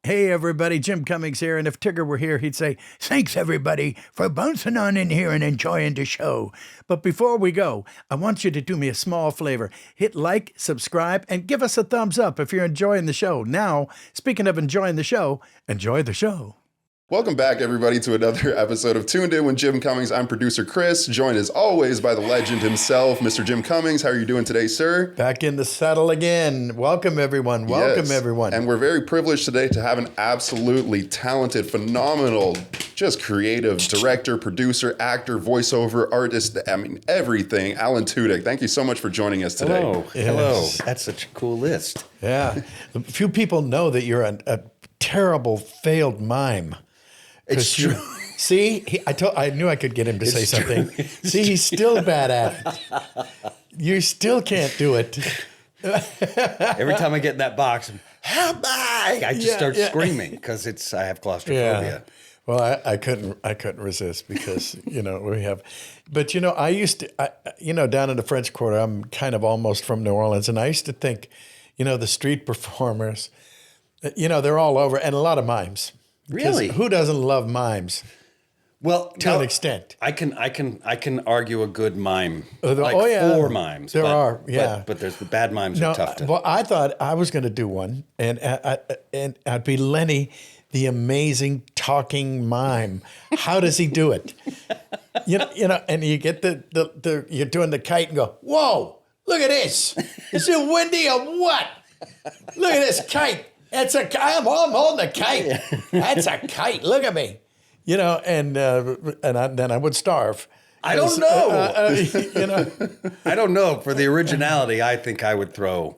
Hey, everybody, Jim Cummings here. And if Tigger were here, he'd say, thanks, everybody, for bouncing on in here and enjoying the show. But before we go, I want you to do me a small favor. Hit like, subscribe, and give us a thumbs up if you're enjoying the show. Now, speaking of enjoying the show, enjoy the show. Welcome back, everybody, to another episode of Toon'd with Jim Cummings. I'm producer Chris, joined as always by the legend himself, Mr. Jim Cummings. How are you doing today, sir? Back in the saddle again. Welcome, everyone. Welcome, everyone. And we're very privileged today to have an absolutely talented, phenomenal, just creative director, producer, actor, voiceover, artist, I mean, everything, Alan Tudyk. Thank you so much for joining us today. Hello. Yes. Hello. That's such a cool list. Yeah. Few people know that you're a terrible, failed mime. It's true. See, I knew I could get him to say something. See, he's still bad at it. You still can't do it. Every time I get in that box, help me! I just start screaming because I have claustrophobia. Yeah. Well, I couldn't resist because, we have, but, I used to, down in the French Quarter, I'm kind of almost from New Orleans. And I used to think, the street performers, they're all over, and a lot of mimes. Really? Who doesn't love mimes? Well, to an extent. I can argue a good mime. Four mimes. There are, yeah. But there's the bad mimes are tough to. Well, I thought I was going to do one, and I'd be Lenny, the amazing talking mime. How does he do it? And you get you're doing the kite and go, whoa, look at this. Is it windy or what? Look at this kite. I'm holding a kite. That's a kite. Look at me. Then I would starve. I don't know. I don't know. For the originality, I think I would throw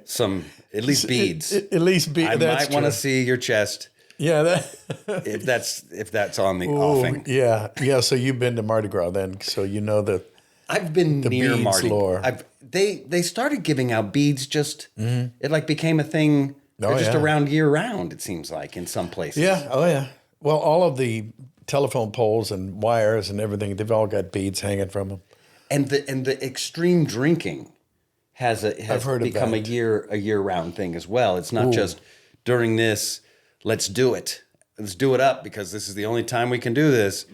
some, at least beads. At least beads. I might want to see your chest. Yeah. If that's on the offing. Yeah. So you've been to Mardi Gras then, so you know I've been near Mardi Gras. They started giving out beads. It became a thing. Around year round, it seems like in some places. Yeah. Oh yeah. Well, all of the telephone poles and wires and everything, they've all got beads hanging from them. And the extreme drinking has become a year round thing as well. It's not just during this. Let's do it. Let's do it up because this is the only time we can do this.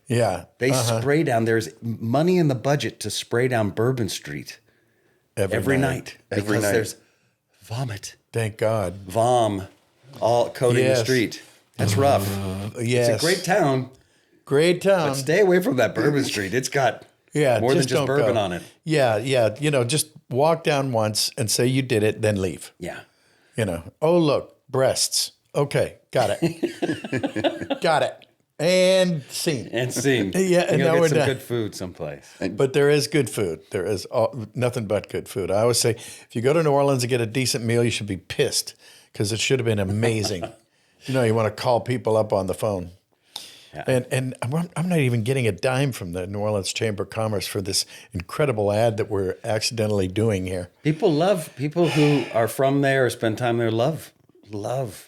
Yeah. They spray down. There's money in the budget to spray down Bourbon Street every night because there's vomit. Thank God. Vom, all coating the street. That's rough. Yes. It's a great town. Great town. But stay away from that Bourbon Street. It's got more than just bourbon on it. Yeah. Just walk down once and say you did it, then leave. Yeah. Oh, look, breasts. Okay, got it. Got it. And scene. Yeah, and now we're we're done. Good food someplace. But there is good food. There is nothing but good food. I always say, if you go to New Orleans and get a decent meal, you should be pissed because it should have been amazing. You want to call people up on the phone. Yeah. And I'm not even getting a dime from the New Orleans Chamber of Commerce for this incredible ad that we're accidentally doing here. People who are from there or spend time there love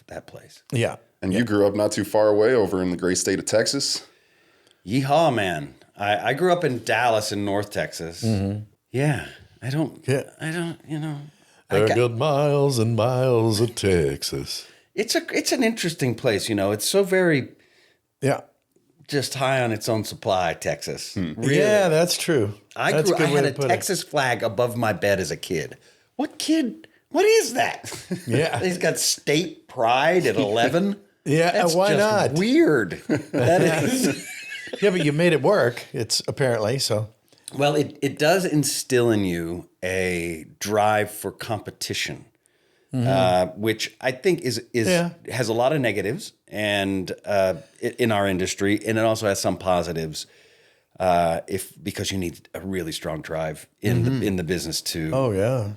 that place. Yeah. And you grew up not too far away over in the great state of Texas. Yeehaw, man. I grew up in Dallas in North Texas. Mm-hmm. Yeah. I don't, There are good miles and miles of Texas. It's an interesting place, It's so very just high on its own supply, Texas. Really. Yeah, that's true. I had a Texas flag above my bed as a kid. What kid? What is that? Yeah. He's got state pride at 11. Yeah, that's why just not? Weird. That is. Yeah, but you made it work. It's apparently so. Well, it does instill in you a drive for competition, which I think has a lot of negatives and in our industry, and it also has some positives. Because you need a really strong drive in the business to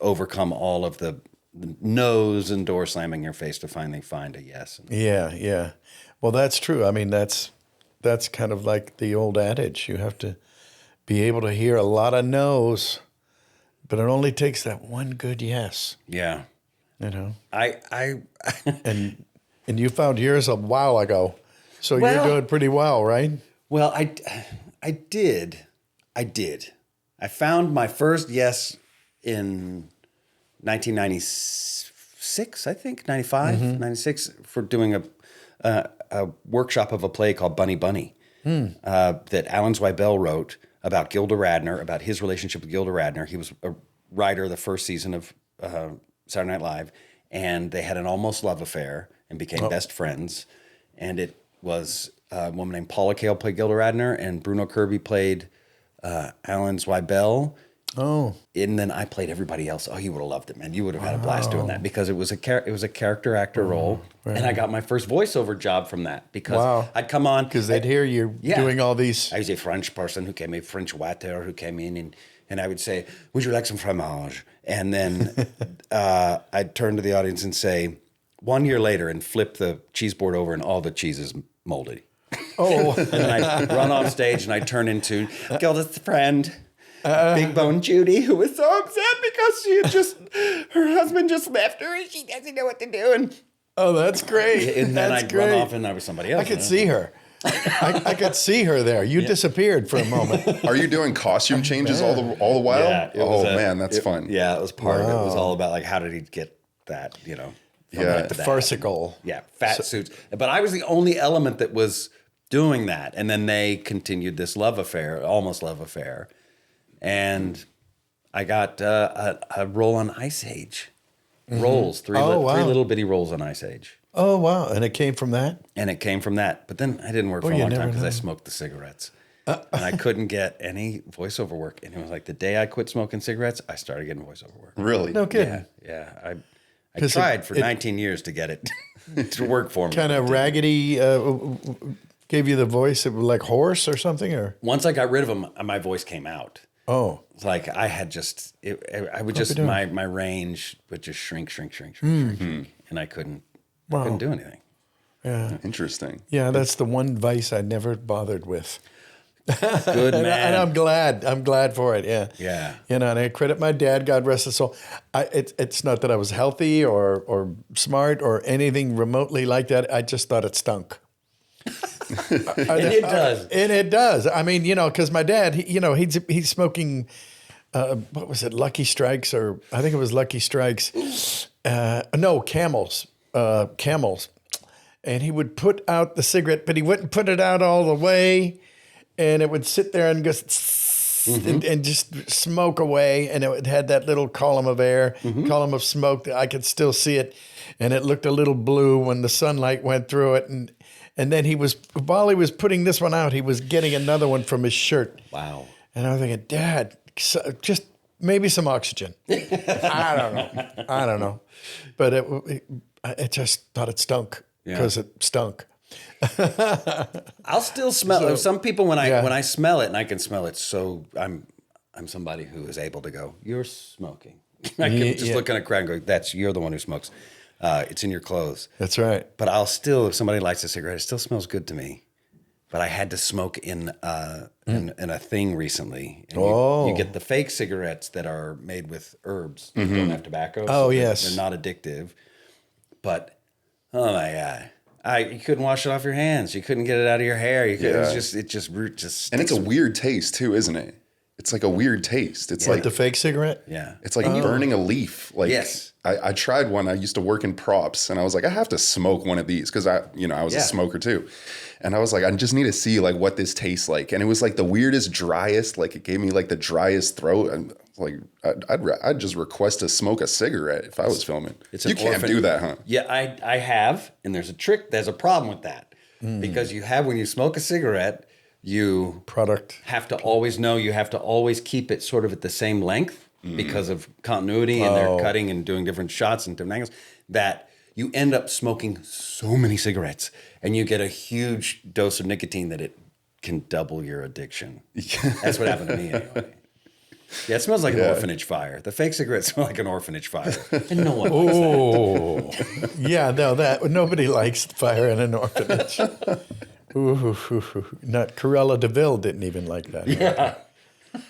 overcome all of the no's and door slamming your face to finally find a yes. Yeah. Well, that's true. I mean, that's kind of like the old adage. You have to be able to hear a lot of no's, but it only takes that one good yes. Yeah. I and you found yours a while ago, so you're doing pretty well, right? Well, I did. I found my first yes in 1996. 96, I think, 95, 96, for doing a workshop of a play called Bunny Bunny that Alan Tudyk wrote about Gilda Radner, about his relationship with Gilda Radner. He was a writer of the first season of Saturday Night Live, and they had an almost love affair and became best friends. And it was a woman named Paula Kael played Gilda Radner, and Bruno Kirby played Alan Tudyk. Oh, And then I played everybody else. Oh, you would have loved it, man. You would have had a blast doing that, because it was a character actor role, and I got my first voiceover job from that, because I'd come on because they'd hear you doing all these. I was a French person who came, a French waiter who came in, and I would say, "Would you like some fromage?" And then I'd turn to the audience and say, 1 year later, and flip the cheese board over, and all the cheese is moldy. Oh, And then I'd run off stage, and I'd turn into Gilda's friend, Big Bone Judy, who was so upset because she had her husband just left her, and she doesn't know what to do. And that's great. then That's I'd great. run off, and I was somebody else. I could see her. I could see her there. You disappeared for a moment. Are you doing costume changes all the while? Yeah, it was man, that's fun. Yeah, it was part of it. It was all about, like, how did he get that, from that to that. Farcical. Yeah, fat suits. But I was the only element that was doing that. And then they continued this love affair, almost love affair. And I got a role on Ice Age. Rolls, three little bitty rolls on Ice Age. Oh, wow. And it came from that? And it came from that. But then I didn't work for a long time because I smoked the cigarettes. And I couldn't get any voiceover work. And it was like the day I quit smoking cigarettes, I started getting voiceover work. Really? No kidding. Yeah. I tried for 19 years to get it to work for me. Kind of raggedy, gave you the voice of like hoarse or something? Or Once I got rid of them, my voice came out. Oh. It's like I had my range would just shrink. And I couldn't do anything. Yeah. Interesting. Yeah, that's the one vice I never bothered with. Good man. And I'm glad. I'm glad for it. Yeah. Yeah. And I credit my dad, God rest his soul. It's not that I was healthy or smart or anything remotely like that. I just thought it stunk. And it does. And it does. I mean, because my dad, he's smoking, what was it, Lucky Strikes, or I think it was Lucky Strikes. No, Camels. And he would put out the cigarette, but he wouldn't put it out all the way. And it would sit there and just and just smoke away. And it had that little column of air, column of smoke that I could still see it. And it looked a little blue when the sunlight went through it. And then while he was putting this one out, he was getting another one from his shirt. Wow. And I was thinking, Dad, just maybe some oxygen. I don't know. But it just thought it stunk because it stunk. I'll still smell it. Some people, when I smell it, and I can smell it, so I'm somebody who is able to go, "You're smoking." I can just look in a crowd and go, you're the one who smokes. It's in your clothes. That's right. But I'll still, if somebody lights a cigarette, it still smells good to me. But I had to smoke in a thing recently. And you get the fake cigarettes that are made with herbs. That don't have tobacco. Oh, so yes. They're not addictive. But, oh my God. You couldn't wash it off your hands. You couldn't get it out of your hair. It just And it's a weird taste too, isn't it? It's like a weird taste. It's like the fake cigarette? Yeah. It's like burning a leaf. Like, yes. I tried one. I used to work in props, and I was like, I have to smoke one of these because I was a smoker too. And I was like, I just need to see like what this tastes like. And it was like the weirdest, driest. Like it gave me like the driest throat. And like I'd just request to smoke a cigarette if I was filming. You can't do that, huh? Yeah, I have, and there's a trick. There's a problem with that because when you smoke a cigarette, you have to always know. You have to always keep it sort of at the same length because of continuity, and they're cutting and doing different shots and different angles. That you end up smoking so many cigarettes, and you get a huge dose of nicotine that it can double your addiction. That's what happened to me anyway. Yeah, it smells like an orphanage fire. The fake cigarettes smell like an orphanage fire, and no one likes that. Yeah, no, nobody likes fire in an orphanage. Not Cruella de Vil didn't even like that. Yeah.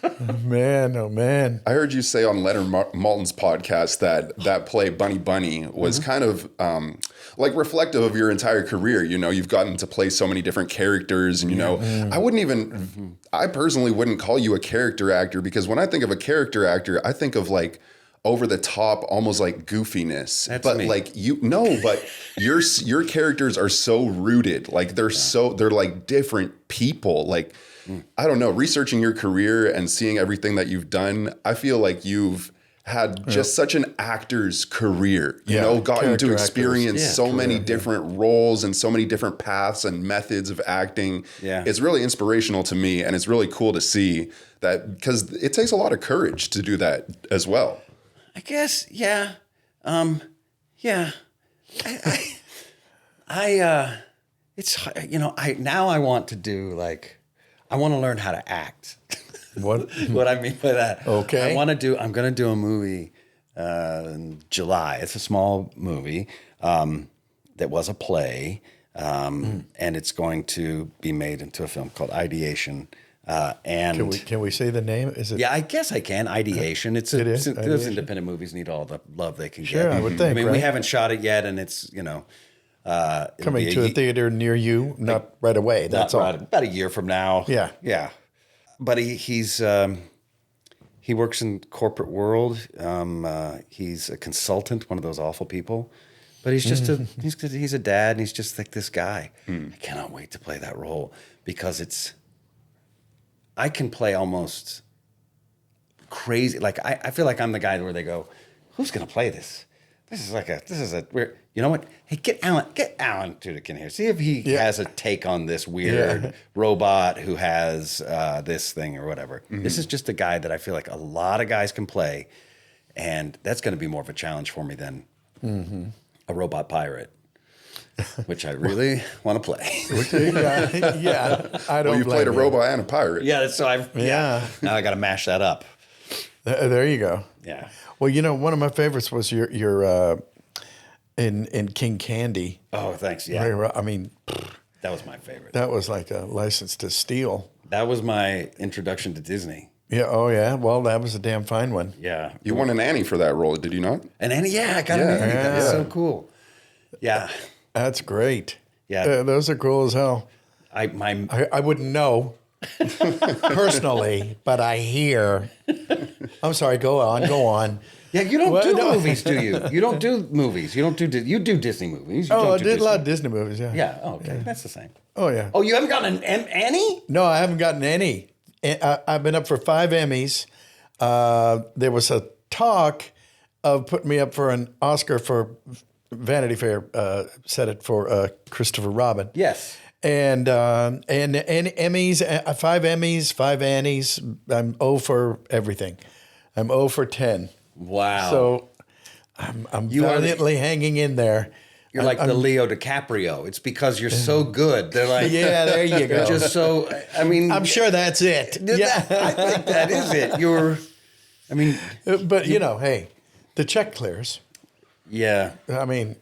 Oh man. I heard you say on Leonard Maltin's podcast that play Bunny Bunny was kind of like reflective of your entire career. You've gotten to play so many different characters, and I personally wouldn't call you a character actor, because when I think of a character actor, I think of like over the top, almost like goofiness. That's but me. like but your characters are so rooted. Like they're like different people. Like I don't know, researching your career and seeing everything that you've done, I feel like you've had just such an actor's career, you know, gotten to experience so many different roles and so many different paths and methods of acting. Yeah. It's really inspirational to me, and it's really cool to see that, because it takes a lot of courage to do that as well. I guess, yeah. Yeah. It's, you know, now I want to do like, I want to learn how to act. What? What I mean by that. Okay. I'm going to do a movie in July. It's a small movie that was a play, and it's going to be made into a film called Ideation. And Can we say the name? Is it? yeah, I guess I can. Ideation. Those Ideation. independent movies need all the love they can Sure, get. I would think, I mean, we right? haven't shot it yet, and it's, you know, it'll Coming be to a theater near you, not right away. That's all. about a year from now. Yeah. Yeah. But he works in corporate world. He's a consultant, one of those awful people. But he's just he's a dad, and he's just like this guy. I cannot wait to play that role, because I can play almost crazy. Like I feel like I'm the guy where they go, who's gonna play this? This is a weird. You know what? Hey, get Alan Tudyk in here. See if he has a take on this weird robot who has this thing or whatever. This is just a guy that I feel like a lot of guys can play, and that's going to be more of a challenge for me than a robot pirate, which I really want to play. Yeah, I don't. Well, you played a robot and a pirate. Yeah, so now I got to mash that up. There you go. Yeah. Well, you know, one of my favorites was your in King Candy. Oh, thanks. Yeah. I mean, That was my favorite. that was like a license to steal. That was my introduction to Disney. Yeah. Oh, yeah. Well, that was a damn fine one. Yeah. You won an Annie for that role, did you not? And then, I got an Annie. That was so cool. Yeah. That's great. Yeah. Those are cool as hell. I wouldn't know personally, but I hear. I'm sorry. Go on. Yeah, you don't Well, do no. movies, do you? You don't do movies. You do Disney movies. You Oh, don't I do did Disney. a lot of Disney movies. Yeah. Yeah. Oh, okay. That's the same. Oh, yeah. Oh, you haven't gotten an Annie? No, I haven't gotten any. I've been up for 5 Emmys. There was a talk of putting me up for an Oscar for Vanity Fair. Said it for Christopher Robin. Yes. And Emmys, 5 Emmys, 5 Annies. I'm 0 for everything. I'm 0 for 10. Wow. So I'm valiantly hanging in there. You're like the Leo DiCaprio. It's because you're so good. They're like, Yeah, there you you're go. just so. I mean, I'm sure that's it. Yeah. I think that is it. But you know, hey, the check clears. Yeah. I mean,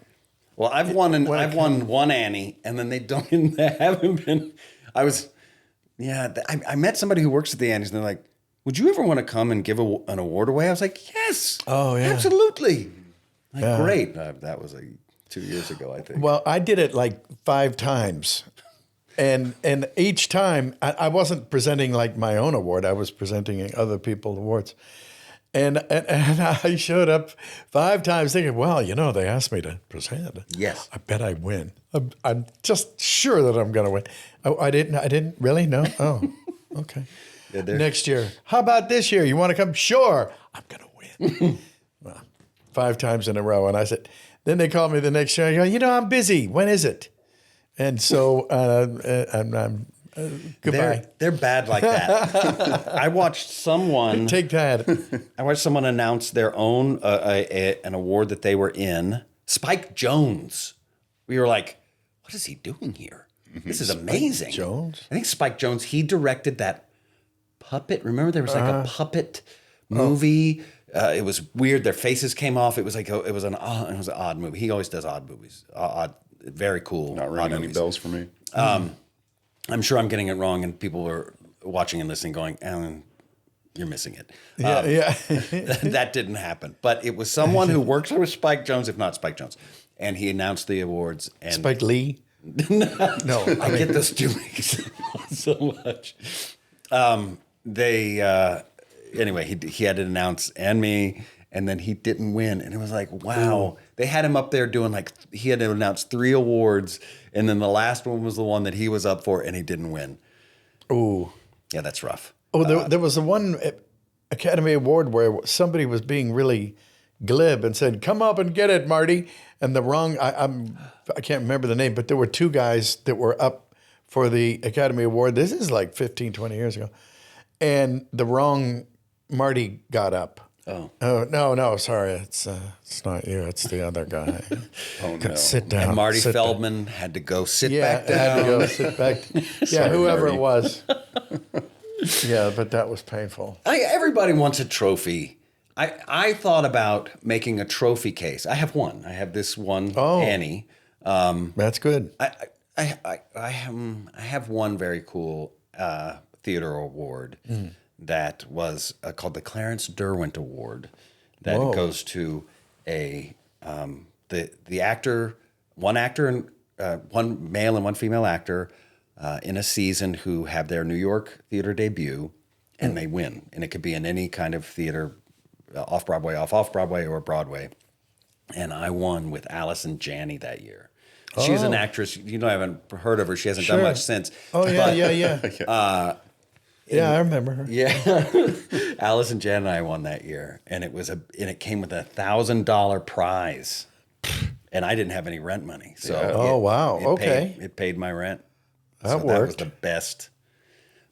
Well, I've won one Annie, and then they haven't been. I met somebody who works at the Annies, and they're like, "Would you ever want to come and give an award away?" I was like, "Yes, Oh, yeah. absolutely." Like, Yeah. great. That was like 2 years ago, I think. well, I did it like 5 times. And each time I wasn't presenting like my own award. I was presenting other people's awards. And I showed up 5 times thinking, well, you know, they asked me to present. Yes. I bet I win. I'm just sure that I'm going to win. Oh, I didn't really? No? Oh, okay. Yeah, Next year. How about this year? You want to come? Sure. I'm going to win. Well, 5 times in a row. And I said, then they called me the next year. I go, you know, I'm busy. When is it? And so goodbye. They're bad like that. I watched someone Take that. announce their own an award that they were in. Spike Jonze. We were like, what is he doing here? This is amazing. Jonze? I think Spike Jonze, he directed that puppet. Remember there was like a puppet movie. It was weird. Their faces came off. It was like it was an odd movie. He always does odd movies. Very cool. Not ringing any bells for me. I'm sure I'm getting it wrong, and people were watching and listening, going, "Alan, you're missing it." Yeah. That didn't happen. But it was someone who works with Spike Jonze, if not Spike Jonze, and he announced the awards. And Spike Lee? No. I get those two mixed so much. Anyway, he had to announce and me, and then he didn't win. And it was like, wow. They had him up there doing like, he had to announce 3 awards, and then the last one was the one that he was up for, and he didn't win. Ooh. Yeah, that's rough. Oh, there was the one Academy Award where somebody was being really glib and said, "Come up and get it, Marty." And the wrong, I can't remember the name, but there were 2 guys that were up for the Academy Award. This is like 15, 20 years ago. And the wrong Marty got up. Oh. Oh, no, sorry. It's not you. It's the other guy. Oh, no. Sit down. And Marty sit Feldman had to go sit down. back Yeah, down. had to go sit back. Yeah, Sorry, whoever Marty. it was. Yeah, but that was painful. Everybody wants a trophy. I thought about making a trophy case. I have one. I have this one, Annie. That's good. I have one very cool theater award that was called the Clarence Derwent Award. That goes to the actor, one male and one female actor in a season who have their New York theater debut, and they win. And it could be in any kind of theater, off Broadway, off Broadway, or Broadway. And I won with Allison Janney that year. She's an actress. You know, I haven't heard of her. She hasn't done much since. Oh, yeah, yeah. Yeah, I remember her. Yeah, Allison Jan and I won that year, and it came with $1,000 prize, and I didn't have any rent money, so it paid my rent. That worked. That was the best.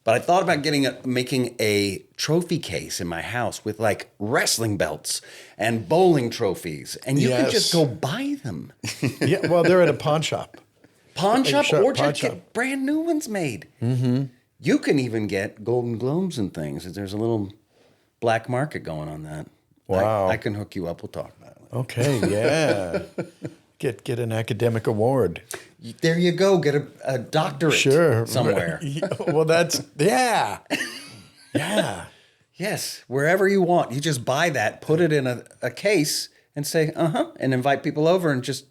But I thought about making a trophy case in my house with like wrestling belts and bowling trophies, and you could just go buy them. Yeah, well, they're at a pawn shop. Or just get brand new ones made. Mm-hmm. You can even get Golden Globes and things. There's a little black market going on that. Wow. I can hook you up. We'll talk about it later. Okay, yeah. Get an academic award. There you go. Get a doctorate somewhere. Well, yeah. Yeah. Yes, wherever you want. You just buy that, put it in a case, and say, and invite people over and just...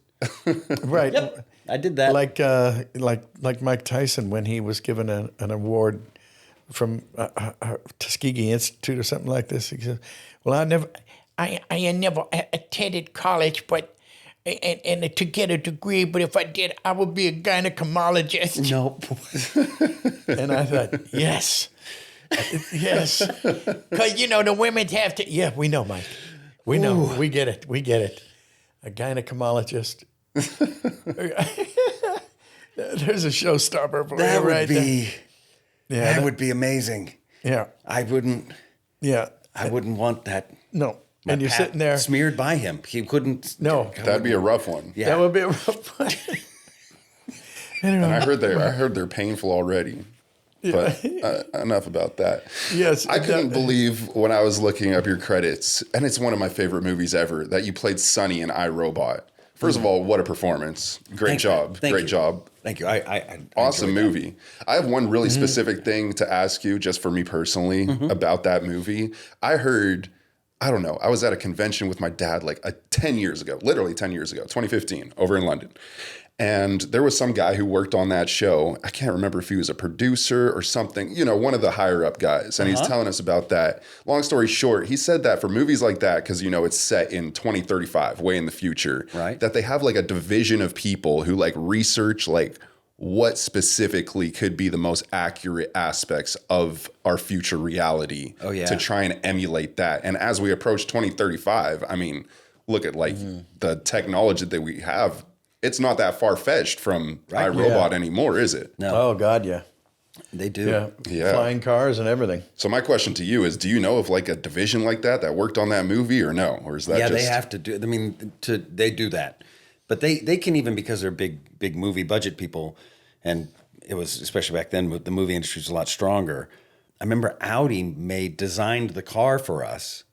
Right. Yep, I did that. Like Mike Tyson when he was given an award from Tuskegee Institute or something like this. He said, "Well, I never attended college, but and to get a degree, but if I did, I would be a gynecologist." Nope. And I thought, yes, because the women have to. Yeah, we know, Mike. We know. Ooh. We get it. A gynecologist. There's a showstopper for you right there. That would be amazing. Yeah. I wouldn't want that. No. And you're sitting there smeared by him. He couldn't. No. That'd be a rough one. Yeah. That would be a rough one. And I heard they're painful already. But enough about that. Yes. I couldn't believe when I was looking up your credits, and it's one of my favorite movies ever, that you played Sonny in iRobot. First of all, what a performance. Great job. Great job. Thank you. I awesome movie. I have one really specific thing to ask you, just for me personally, about that movie. I heard, I don't know, I was at a convention with my dad like 10 years ago, literally 10 years ago, 2015, over in London. And there was some guy who worked on that show. I can't remember if he was a producer or something, one of the higher up guys. And he's telling us about that. Long story short, he said that for movies like that, because, it's set in 2035, way in the future, right? That they have like a division of people who like research like what specifically could be the most accurate aspects of our future reality to try and emulate that. And as we approach 2035, I mean, look at like the technology that we have. It's not that far-fetched from iRobot anymore, is it? No. Oh, God, yeah. They do. Yeah. Flying cars and everything. So my question to you is, do you know of like a division like that worked on that movie or no? Or is that just... they have to do, they do that. But they can even, because they're big movie budget people, and it was, especially back then, the movie industry was a lot stronger. I remember Audi designed the car for us.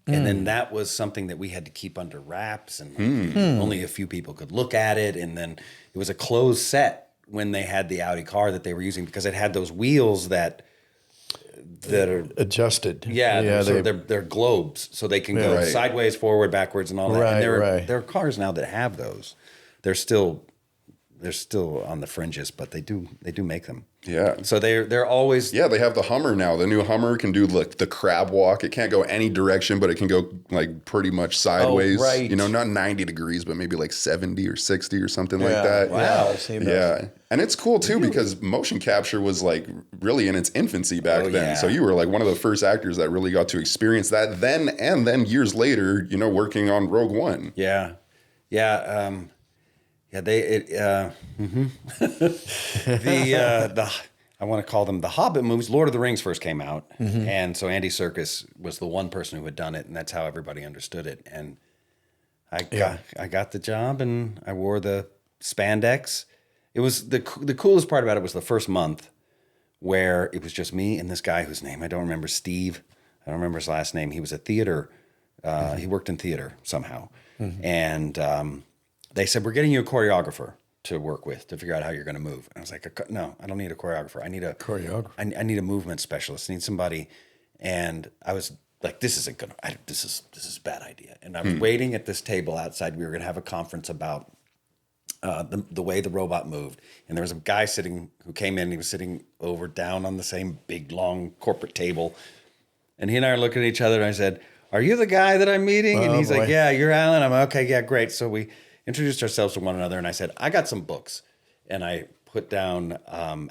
And then that was something that we had to keep under wraps, and only a few people could look at it. And then it was a closed set when they had the Audi car that they were using, because it had those wheels that are adjusted. Yeah, they're globes, so they can go sideways, forward, backwards, and all that. And there are cars now that have those. They're still they're still on the fringes, but they do make them. Yeah. So they're always They have the Hummer now. The new Hummer can do like the crab walk. It can't go any direction, but it can go like pretty much sideways. right. You know, not 90 degrees, but maybe like 70 or 60 or something like that. Wow. I've seen those. Yeah. And it's cool too because motion capture was like really in its infancy back then. yeah. So you were like one of the first actors that really got to experience that then, and then years later, you know, working on Rogue One. Yeah. The I want to call them the Hobbit movies. Lord of the Rings first came out, and so Andy Serkis was the one person who had done it, and that's how everybody understood it. And I got the job, and I wore the spandex. It was the coolest part about it was the first month, where it was just me and this guy whose name I don't remember, Steve. I don't remember his last name. He was a theater. He worked in theater somehow, and they said, we're getting you a choreographer to work with to figure out how you're going to move. And I was like, no, I don't need a choreographer. I need a Choreographer. I need a movement specialist. I need somebody. And I was like, this is a bad idea. And I was waiting at this table outside. We were going to have a conference about the way the robot moved. And there was a guy who came in. He was sitting down on the same big, long corporate table. And he and I are looking at each other. And I said, are you the guy that I'm meeting? And he's like, yeah, you're Alan. I'm okay. Yeah, great. So we introduced ourselves to one another, and I said, I got some books. And I put down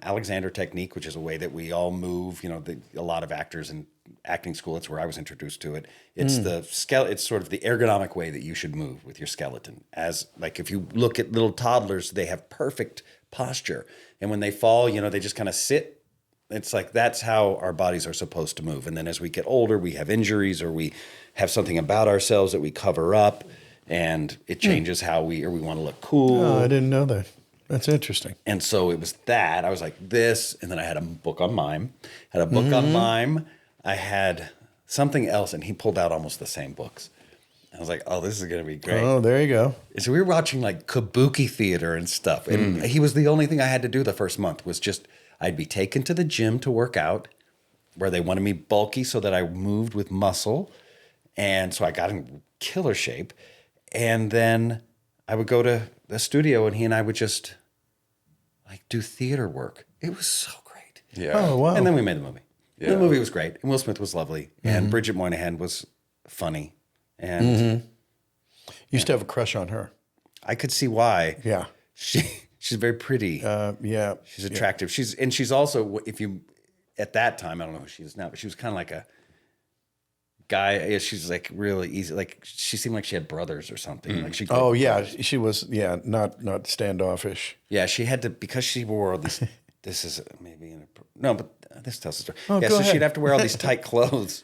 Alexander Technique, which is a way that we all move. You know, a lot of actors in acting school, that's where I was introduced to it. It's it's sort of the ergonomic way that you should move with your skeleton. As like if you look at little toddlers, they have perfect posture. And when they fall, you know, they just kind of sit. It's like that's how our bodies are supposed to move. And then as we get older, we have injuries or we have something about ourselves that we cover up. And it changes how we want to look cool. Oh, I didn't know that. That's interesting. And so it was that. I was like this, and then I had a book on mime. On mime. I had something else, and he pulled out almost the same books. I was like, oh, this is going to be great. Oh, there you go. And so we were watching like kabuki theater and stuff. And he was the only thing I had to do the first month was just I'd be taken to the gym to work out where they wanted me bulky so that I moved with muscle. And so I got in killer shape. And then I would go to the studio and he and I would just like do theater work. It was so great. Yeah. Oh, wow. And then we made the movie. Yeah. The movie was great. And Will Smith was lovely. And Bridget Moynihan was funny. And You used to have a crush on her. I could see why. Yeah. She's very pretty. Yeah. She's attractive. She's also, at that time, I don't know who she is now, but she was kind of like a guy. Yeah, she's like really easy. Like she seemed like she had brothers or something. Like she. Oh yeah, she was. Yeah, not standoffish. Yeah, she had to because she wore all these. This is maybe no, but this tells the story. Oh, yeah, go so ahead. she'd have to wear all these tight clothes.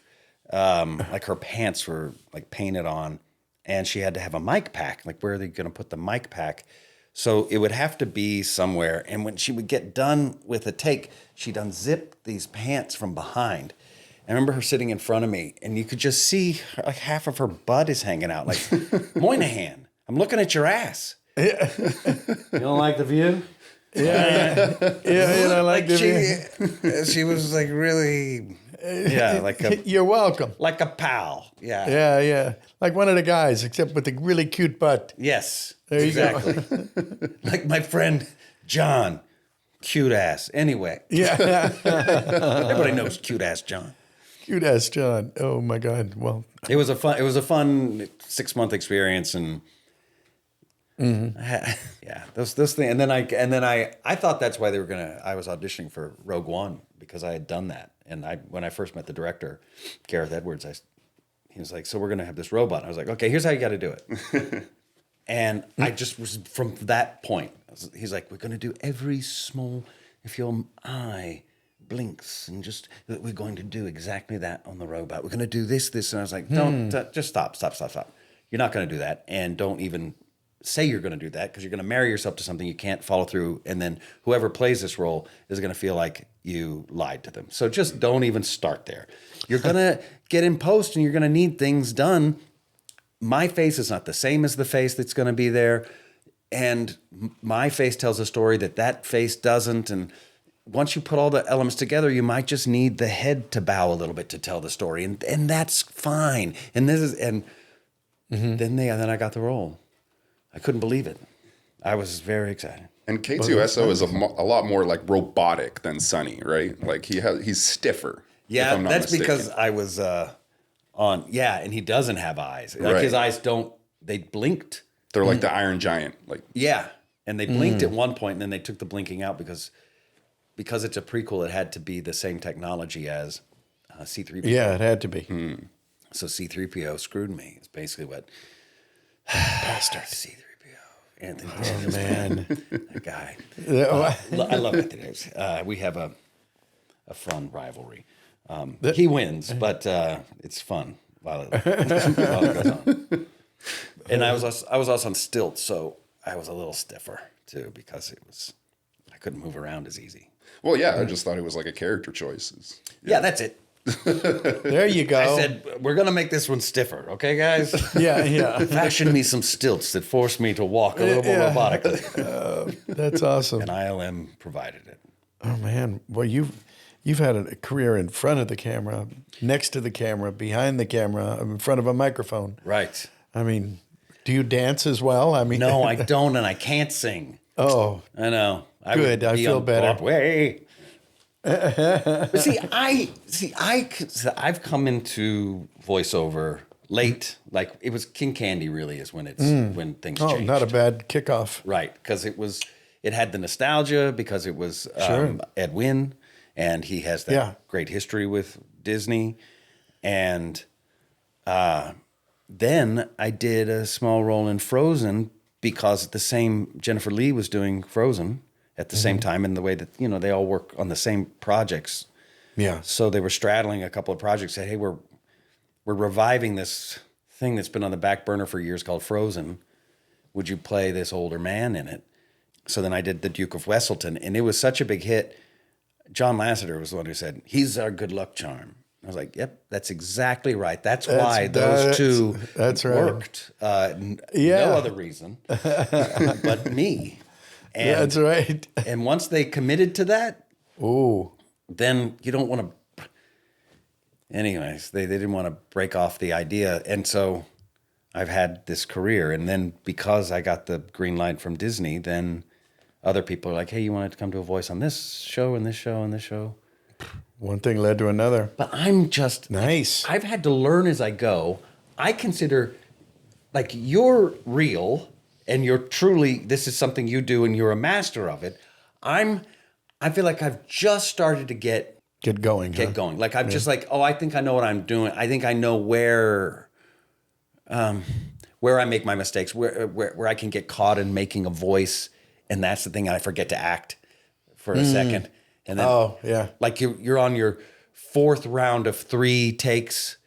Like her pants were like painted on, and she had to have a mic pack. Like where are they going to put the mic pack? So it would have to be somewhere. And when she would get done with a take, she'd unzip these pants from behind. I remember her sitting in front of me, and you could just see like half of her butt is hanging out. Like, Moynihan, I'm looking at your ass. You don't like the view? Yeah, and I like she was like really, like You're welcome. like a pal. Yeah. Yeah, like one of the guys, except with the really cute butt. Yes. There you exactly. Like my friend John, cute ass. Anyway, Yeah, everybody knows cute ass John. cute ass John. Oh my God. Well, It was a fun 6-month experience, and those things. And then I thought that's why I was auditioning for Rogue One because I had done that. And when I first met the director, Gareth Edwards, he was like, so we're gonna have this robot. I was like, okay, here's how you got to do it. And I just was from that point. He's like, we're gonna do every small. If your eye blinks and we're going to do exactly that on the robot. We're going to do this. And I was like, just stop. You're not going to do that. And don't even say you're going to do that because you're going to marry yourself to something you can't follow through. And then whoever plays this role is going to feel like you lied to them. So just don't even start there. You're going to get in post and you're going to need things done. My face is not the same as the face that's going to be there. And my face tells a story that face doesn't. And once you put all the elements together, you might just need the head to bow a little bit to tell the story, and that's fine. And then I got the role. I couldn't believe it. I was very excited. And K2SO is a lot more like robotic than Sonny, right? Like he's stiffer. Yeah, if I'm not that's mistaken. because I was and he doesn't have eyes. Like Right. his eyes they blinked. They're like the Iron Giant. Like Yeah, and they blinked at one point, and then they took the blinking out because it's a prequel. It had to be the same technology as C-3PO. Yeah, it had to be. So C-3PO screwed me. It's basically what Bastard. C-3PO. Anthony Oh, Daniels, man. that guy. Yeah, I love Anthony Daniels. We have a fun rivalry. He wins, but it's fun while it goes on. And I was also on stilts, so I was a little stiffer too because I couldn't move around as easy. well, yeah, I just thought it was like a character choice. Yeah, that's it. there you go. I said we're gonna make this one stiffer, okay, guys? yeah. Fashion me some stilts that force me to walk a little more robotically, That's awesome. and ILM provided it. Oh man, well you've had a career in front of the camera, next to the camera, behind the camera, in front of a microphone. Right. I mean, do you dance as well? I mean, No, I don't, and I can't sing. Oh, I know. Good, I feel better. Broadway. But I've come into voiceover late. Like it was King Candy really is when when things changed. not a bad kickoff. Right, because it had the nostalgia because it was Sure. Ed Wynn, and he has that Yeah. great history with Disney, and then I did a small role in Frozen because the same Jennifer Lee was doing Frozen at the same time, in the way that they all work on the same projects. Yeah. So they were straddling a couple of projects. Said, "Hey, we're reviving this thing that's been on the back burner for years called Frozen. Would you play this older man in it?" So then I did the Duke of Wesselton, and it was such a big hit. John Lasseter was the one who said, "He's our good luck charm." I was like, "Yep, that's exactly right. That's why those two that's right. worked. No other reason but me." And, That's right. And once they committed to that, Ooh. then you don't want to. Anyways, they didn't want to break off the idea, and so I've had this career. And then because I got the green light from Disney, then other people are like, "Hey, you wanted to come to a voice on this show and this show and this show?" One thing led to another. But I'm just Nice. I've had to learn as I go. I consider like you're real and you're truly, this is something you do and you're a master of it. I feel like I've just started to get going. going. Like I'm just like, oh, I think I know what I'm doing. I think I know where I make my mistakes, where I can get caught in making a voice, and that's the thing. I forget to act for a second, and then like you're on your fourth round of 3 takes,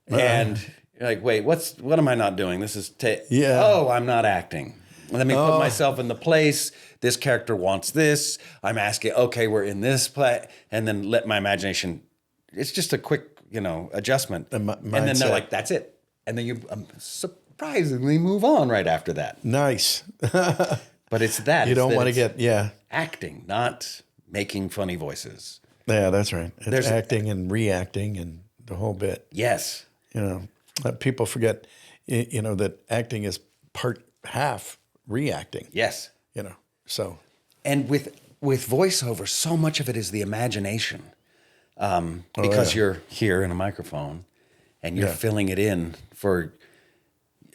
and you're like, wait, what am I not doing? This is oh, I'm not acting. Let me put myself in the place. This character wants this. I'm asking, okay, we're in this play, and then let my imagination. It's just a quick, adjustment, and then they're like, that's it, and then you surprisingly move on right after that. Nice. But it's that You don't want to get acting, not making funny voices. Yeah, that's right. It's There's acting and reacting and the whole bit. Yes. People forget, that acting is half reacting. Yes. So. And with voiceover, so much of it is the imagination, because you're here in a microphone, and you're filling it in for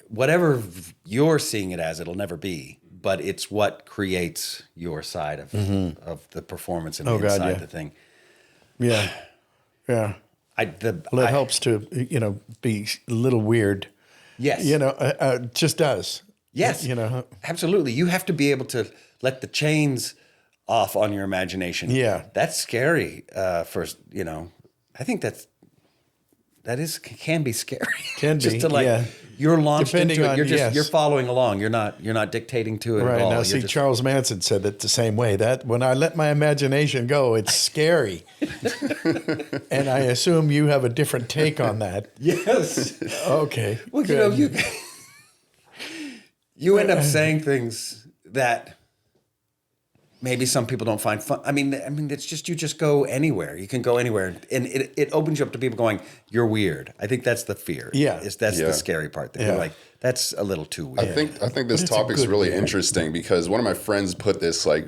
whatever you're seeing it as. It'll never be, but it's what creates your side of the performance and inside the thing. Yeah. Yeah. It helps to, be a little weird. Yes. It just does. Yes. Absolutely. You have to be able to let the chains off on your imagination. Yeah. That's scary. I think can be scary. Can be. Just to you're launched Depending into it. on- You're just yes. you're following along. You're not dictating to it Right. at all. Now, You're see, just- Charles Manson said it the same way. That when I let my imagination go, it's scary. And I assume you have a different take on that. Yes. Okay. Well, good. you end up saying things that maybe some people don't find fun. I mean, it's just you just go anywhere. You can go anywhere, and it opens you up to people going, "You're weird." I think that's the fear. Yeah, that's the scary part. That you're like, that's a little too weird. I think this topic's really interesting because one of my friends put this like,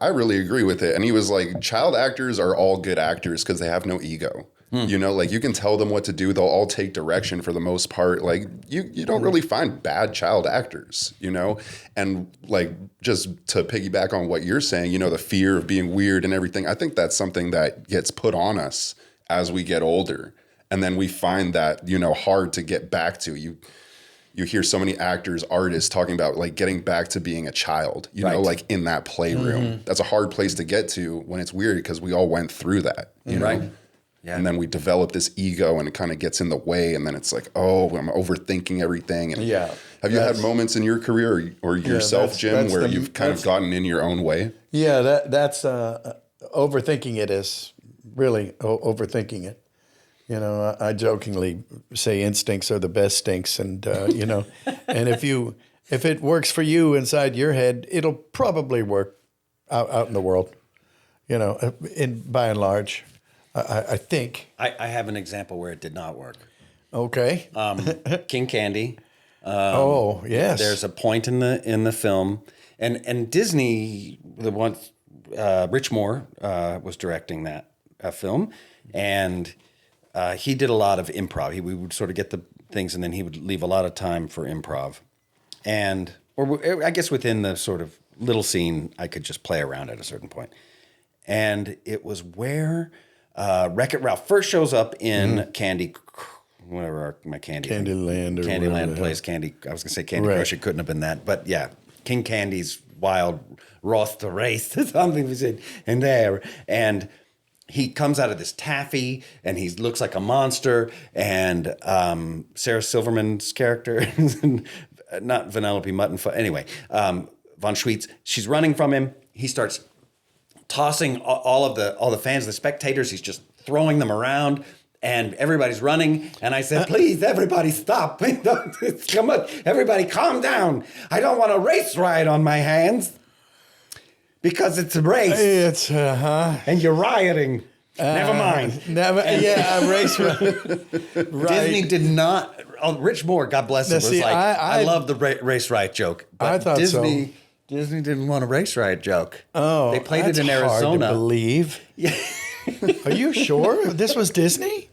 I really agree with it, and he was like, child actors are all good actors because they have no ego. You know, like you can tell them what to do. They'll all take direction for the most part. Like you don't really find bad child actors, you know? And like, just to piggyback on what you're saying, you know, the fear of being weird and everything. I think that's something that gets put on us as we get older. And then we find that, you know, hard to get back to. You hear so many actors, artists talking about like getting back to being a child, you know, like in that playroom. That's a hard place to get to when it's weird because we all went through that, you know? Yeah. And then we develop this ego and it kind of gets in the way. And then it's like, oh, I'm overthinking everything. And have you had moments in your career or yourself, Jim, where you've kind of gotten in your own way? Yeah, that's overthinking it is really overthinking it. You know, I jokingly say instincts are the best stinks. And, you know, and if it works for you inside your head, it'll probably work out in the world, you know, by and large. I think. I have an example where it did not work. Okay. King Candy. Oh, yes. There's a point in the film, and Disney, the one, Rich Moore was directing that film, and he did a lot of improv. We would sort of get the things, and then he would leave a lot of time for improv, or I guess within the sort of little scene, I could just play around at a certain point, and it was where. Wreck-It Ralph first shows up in Candy, whatever my Candyland or Candyland plays Candy. I was gonna say Candy Crush. It couldn't have been that, but yeah, King Candy's Wild Roth to Race, something was in there, and he comes out of this taffy, and he looks like a monster, and Sarah Silverman's character, not Vanellope Mutton, anyway, Von Schweetz, she's running from him. He starts tossing all the fans, the spectators. He's just throwing them around, and everybody's running. And I said, "Please, everybody, stop! Come on, everybody, calm down. I don't want a race ride on my hands because it's a race. It's and you're rioting. Never mind. A race ride. Right. Disney did not. Oh, Rich Moore, God bless him, was like, I love the race riot joke. But I thought Disney didn't want a race riot joke. Oh, they played it in Arizona. Hard to believe. Yeah. Are you sure this was Disney?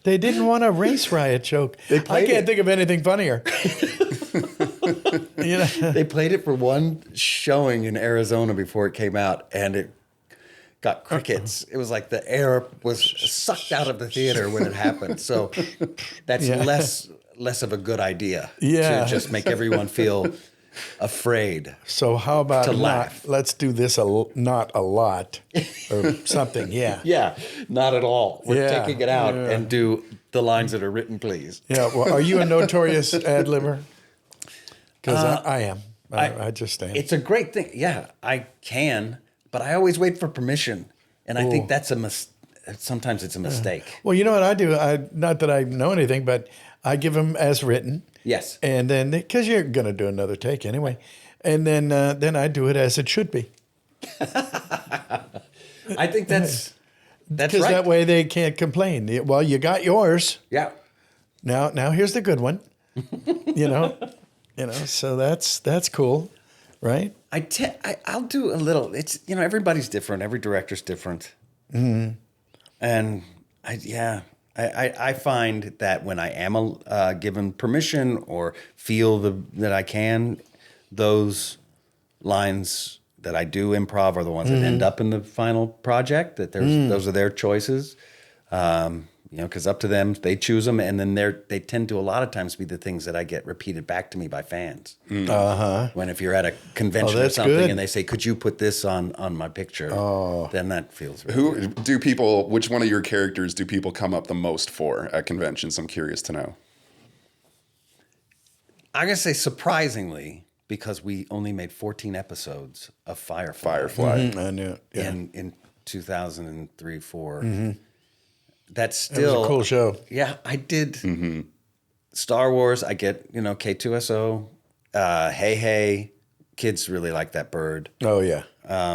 They didn't want a race riot joke. I can't think of anything funnier. You know? They played it for one showing in Arizona before it came out, and it got crickets. It was like the air was sucked out of the theater when it happened. So that's less of a good idea to just make everyone feel afraid. So how about laugh? Let's do this not a lot or something. Yeah. Yeah, not at all. We're taking it out and do the lines that are written, please. Yeah. Well, are you a notorious ad-libber? Because I am. I just am. It's a great thing. Yeah, I can, but I always wait for permission, and I think that's sometimes it's a mistake. Well, you know what I do? Not that I know anything, but I give them as written. Yes. And then, because you're going to do another take anyway. And then I do it as it should be. I think that's right. Because that way they can't complain. Well, you got yours. Yeah. Now here's the good one. you know, so that's cool, right? I'll do a little. It's, everybody's different. Every director's different. Mm-hmm. And I find that when I am given permission or feel that I can, those lines that I do improv are the ones that end up in the final project. That those are their choices, because up to them, they choose them, and then they tend to a lot of times be the things that I get repeated back to me by fans. When if you're at a convention or something, and they say, "Could you put this on my picture?" Then that feels really good. Which one of your characters do people come up the most for at conventions? I'm curious to know. I'm gonna say surprisingly, because we only made 14 episodes of Firefly. I knew it. Yeah. In 2003, 4. That's still it was a cool show. Yeah, I did. Star Wars. I get K2SO, Hey Hey, kids really like that bird. Oh yeah,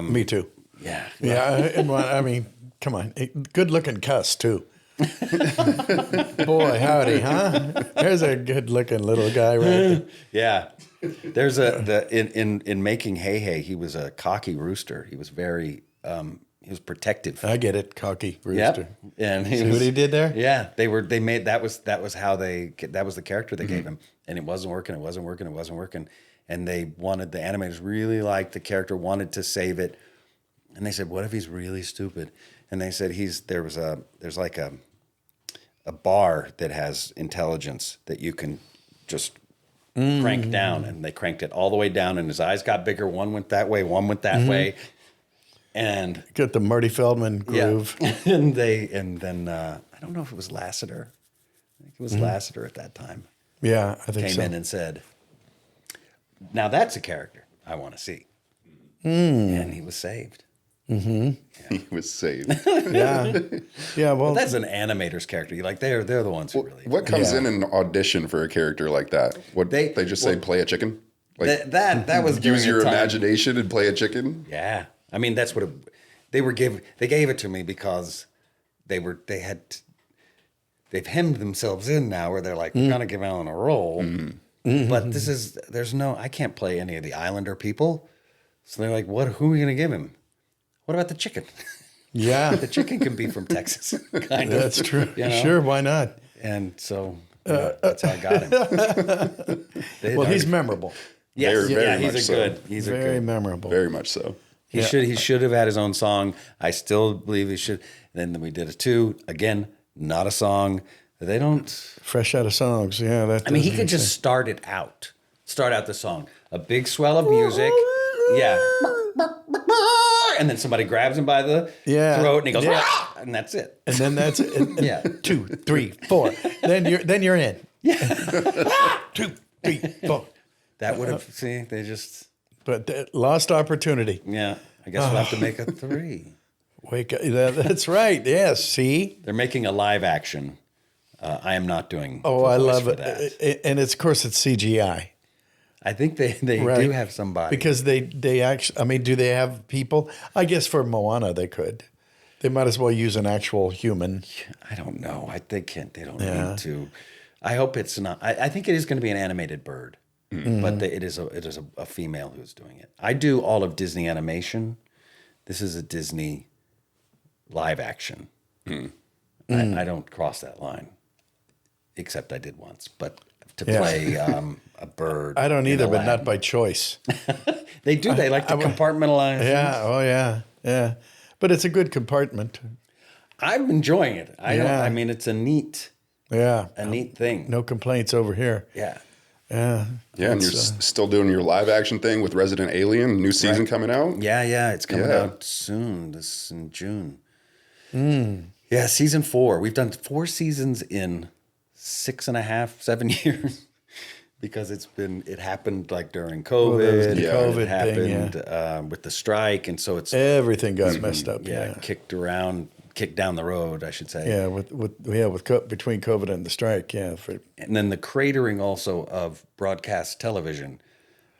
me too. Yeah. Yeah, I mean, come on, good-looking cuss too. Boy, howdy, huh? There's a good-looking little guy right there. Yeah. There's in making Hey Hey, he was a cocky rooster. He was very he was protective. I get it, cocky rooster. Yep. And See what he did there? Yeah, they made that was the character they gave him, and it wasn't working. And they wanted, the animators really liked the character, wanted to save it, and they said, "What if he's really stupid?" And they said there's like a bar that has intelligence that you can just crank down, and they cranked it all the way down, and his eyes got bigger. One went that way, one went that way. And Get the Marty Feldman groove. Yeah. and then I don't know if it was Lassiter. I think it was Lassiter at that time. Yeah, I think Came so. in and said, "Now that's a character I want to see." And he was saved. He was saved. Yeah, yeah. Well, That's an animator's character. You like they're the ones who really. What comes Yeah. in an audition for a character like that? What they just say, play a chicken? Like That was during use your a time- imagination and play a chicken? Yeah, I mean that's what they gave it to me because they've hemmed themselves in now where they're like, we're gonna give Alan a role, but I can't play any of the Islander people, so they're like, who are we gonna give him? What about the chicken? yeah, The chicken can be from Texas, kind of. that's true. You know? Sure, why not? And so that's how I got him. Well, he's memorable. Yes, Very, very he's much a so. good. He's a Very good. memorable. Very much so. He should have had his own song. I still believe he should. And then we did a 2 again, not a song. They don't. Fresh out of songs. Yeah, that. I mean, he doesn't could make just start out the song, a big swell of music, yeah, and then somebody grabs him by the throat and he goes, "Rah!" And that's it. And then that's it. Yeah. 2, 3, 4. Then you're in. Yeah. 2, 3, 4. That would have they just But lost opportunity. I guess we'll have to make a 3. Wake up. That's right. Yes. See. They're making a live action. I am not doing. Oh, the I voice love for it. that. And it's, of course, it's CGI. I think they Right. do have somebody Because they actually, I mean, do they have people? I guess for Moana they could. They might as well use an actual human. I don't know. They can't. They don't need to. I hope it's not. I think it is going to be an animated bird, but it is a female who's doing it. I do all of Disney animation. This is a Disney live action. I don't cross that line, except I did once. But to play a bird, I don't in either, but Aladdin. not by choice. They do. They like to compartmentalize. Yeah. Oh, yeah. Yeah. But it's a good compartment. I'm enjoying it. Yeah. I mean, it's a neat thing. No complaints over here. Yeah. Yeah. Yeah, and you're still doing your live action thing with Resident Alien, new season coming out. Yeah, it's coming Yeah. out soon. This is in June. Yeah, season 4. We've done 4 seasons in 6.5, 7 years because it happened like during COVID. there was the Yeah. COVID It happened thing, with the strike, and so it's Everything got messed up. kicked down the road, I should say. Yeah, between COVID and the strike, And then the cratering also of broadcast television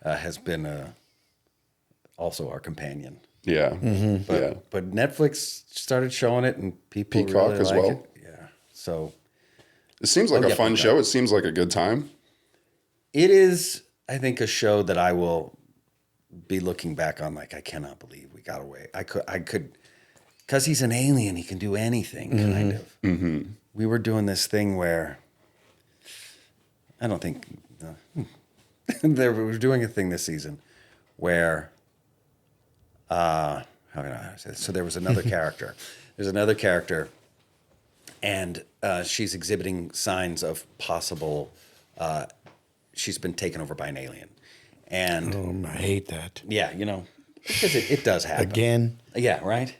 has been also our companion. Yeah. But Netflix started showing it, and people Peacock really as like well. it. Yeah. So It seems like a fun Peacock. show. It seems like a good time. it is, I think, a show that I will be looking back on like, I cannot believe we got away. I could, because he's an alien, he can do anything, kind of. Mm-hmm. We were doing this thing where, I don't think, we were doing a thing this season where, how can I say this? So there was another character. There's another character, and she's exhibiting signs of possible, she's been taken over by an alien. And I hate that. yeah, because it does happen. Again. Yeah, right?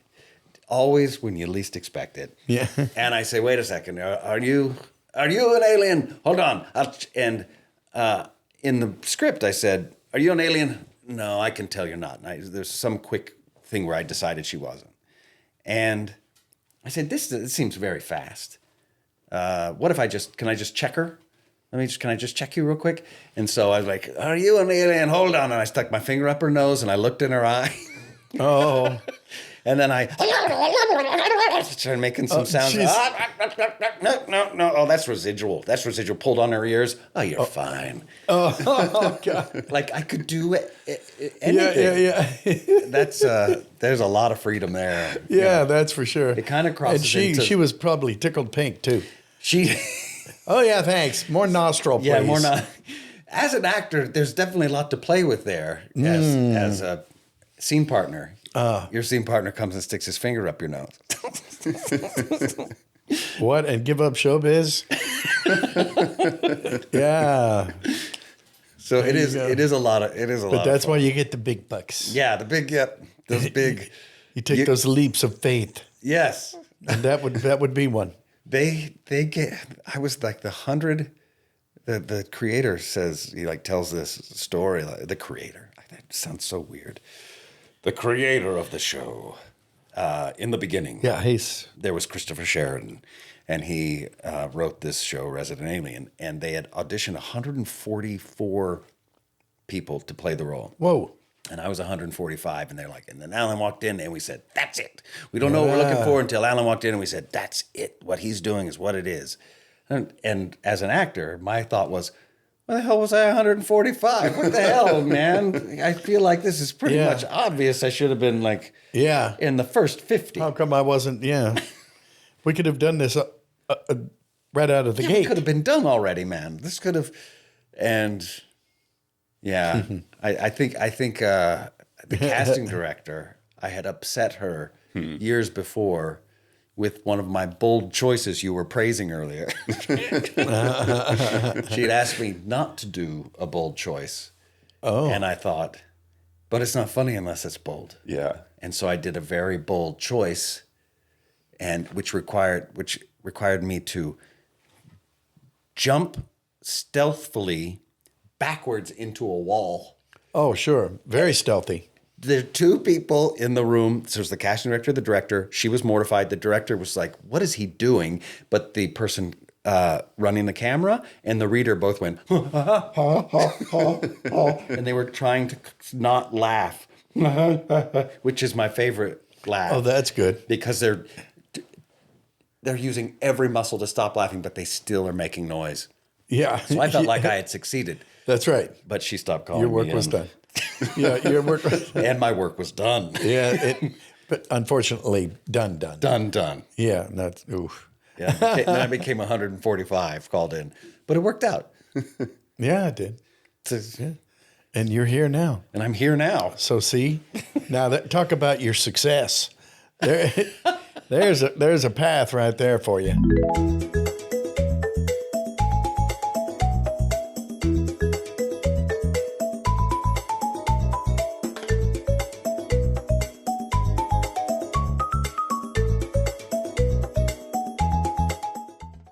Always when you least expect it. Yeah. And I say, wait a second, are you an alien? Hold on. In the script, I said, are you an alien? No, I can tell you're not. And there's some quick thing where I decided she wasn't. And I said, this seems very fast. What if can I just check her? can I just check you real quick? And so I was like, are you an alien? Hold on. And I stuck my finger up her nose and I looked in her eye. Oh. And then I started making some sounds. No. Oh, that's residual. That's residual. Pulled on her ears. Oh, you're fine. Oh, God. Like I could do anything. Yeah. That's there's a lot of freedom there. Yeah, that's for sure. It kind of crosses and into... she was probably tickled pink too. She... Oh, yeah, thanks. More nostril, please. Yeah, more not. As an actor, there's definitely a lot to play with there as a scene partner. Your scene partner comes and sticks his finger up your nose. What? And give up showbiz? Yeah. So it is a lot of But that's why you get the big bucks. Yeah, those big. You take those leaps of faith. Yes. And that would be one. They get. I was like the 100. The creator says he tells this story. The creator. That sounds so weird. The creator of the show. In the beginning, there was Christopher Sheridan, and he wrote this show, Resident Alien, and they had auditioned 144 people to play the role. Whoa. And I was 145, and they're like, and then Alan walked in, and we said, that's it. We don't know what we're looking for until Alan walked in, and we said, that's it. What he's doing is what it is. And as an actor, my thought was, why the hell was I 145? What the hell, man? I feel like this is pretty much obvious. I should have been in the first 50. How come I wasn't? Yeah. We could have done this right out of the gate. It could have been done already, man. This could have, and I think the casting director, I had upset her years before with one of my bold choices you were praising earlier. She'd asked me not to do a bold choice. Oh. And I thought, but it's not funny unless it's bold. Yeah. And so I did a very bold choice, and which required me to jump stealthily backwards into a wall. Oh, sure. Very stealthy. There are two people in the room. So there's the casting director, the director. She was mortified. The director was like, what is he doing? But the person running the camera and the reader both went, and they were trying to not laugh, which is my favorite laugh. Oh, that's good. Because they're using every muscle to stop laughing, but they still are making noise. Yeah. So I felt like I had succeeded. That's right. But she stopped calling Your me. work was done. Yeah, your work was done. And my work was done. Yeah, but unfortunately, done. Done. Yeah, that's, oof. Yeah, then I became 145 called in. But it worked out. Yeah, it did. Yeah. And you're here now. And I'm here now. So see, now talk about your success. There's a path right there for you.